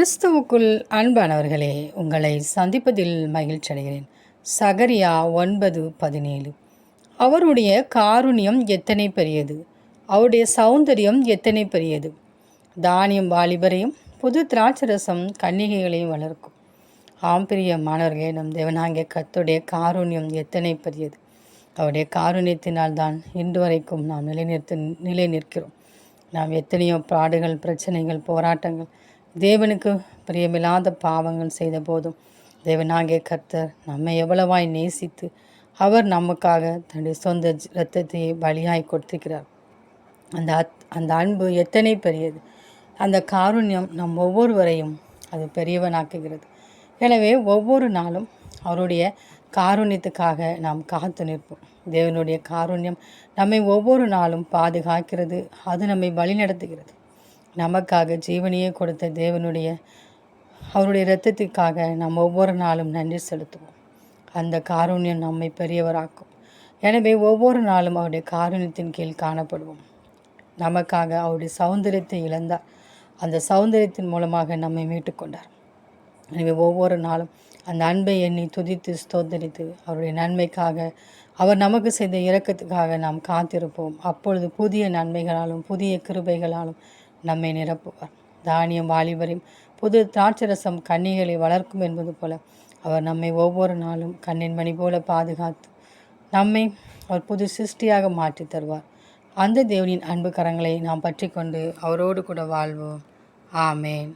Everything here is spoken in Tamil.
கிறிஸ்துவுக்குள் அன்பானவர்களே, உங்களை சந்திப்பதில் மகிழ்ச்சி அடைகிறேன். சகரியா 9:17. அவருடைய காருண்யம் எத்தனை பெரியது, அவருடைய சௌந்தரியம் எத்தனை பெரியது. தானியம் வாலிபரையும் புது திராட்சரசம் கன்னிகைகளையும் வளர்க்கும். ஆம்பிரிய மாணவர்களே, நம் தேவனாகிய கர்த்தருடைய காருண்யம் எத்தனை பெரியது. அவருடைய காருண்யத்தினால் தான் இன்று வரைக்கும் நாம் நிலை நிற்கிறோம். நாம் எத்தனையோ பாடுகள், பிரச்சனைகள், போராட்டங்கள், தேவனுக்கு பிரியமில்லாத பாவங்கள் செய்த போதும் தேவனாகிய கர்த்தர் நம்மை எவ்வளவாய் நேசித்து அவர் நமக்காக தன்னுடைய சொந்த இரத்தத்தையே பலியாய் கொடுத்திருக்கிறார். அந்த அன்பு எத்தனை பெரியது. அந்த காருண்யம் நம் ஒவ்வொருவரையும் அது பெரியவனாக்குகிறது. எனவே ஒவ்வொரு நாளும் அவருடைய காருண்யத்துக்காக நாம் காத்து நிற்போம். தேவனுடைய காருண்யம் நம்மை ஒவ்வொரு நாளும் பாதுகாக்கிறது. அது நம்மை வழிநடத்துகிறது. நமக்காக ஜீவனையே கொடுத்த அவருடைய இரத்தத்திற்காக நாம் ஒவ்வொரு நாளும் நன்றி செலுத்துவோம். அந்த காருண்யம் நம்மை பெரியவராக்கும். எனவே ஒவ்வொரு நாளும் அவருடைய காருண்யத்தின் கீழ் காணப்படுவோம். நமக்காக அவருடைய சௌந்தரியத்தை இழந்தார். அந்த சௌந்தரியத்தின் மூலமாக நம்மை மீட்டுக்கொண்டார். எனவே ஒவ்வொரு நாளும் அந்த அன்பை எண்ணி துதித்து ஸ்தோத்தரித்து அவருடைய நன்மைக்காக, அவர் நமக்கு செய்த இரக்கத்துக்காக நாம் காத்திருப்போம். அப்பொழுது புதிய நன்மைகளாலும் புதிய கிருபைகளாலும் நம்மை நிரப்புவார். தானியம் வாலிபரையும் புது திராட்சரசம் கன்னிகளை வளர்க்கும் என்பது போல அவர் நம்மை ஒவ்வொரு நாளும் கண்ணின் மணி போல பாதுகாத்து நம்மை அவர் புது சிருஷ்டியாக மாற்றி தருவார். அந்த தேவனின் அன்பு கரங்களை நாம் பற்றி கொண்டு அவரோடு கூட வாழ்வோம். ஆமேன்.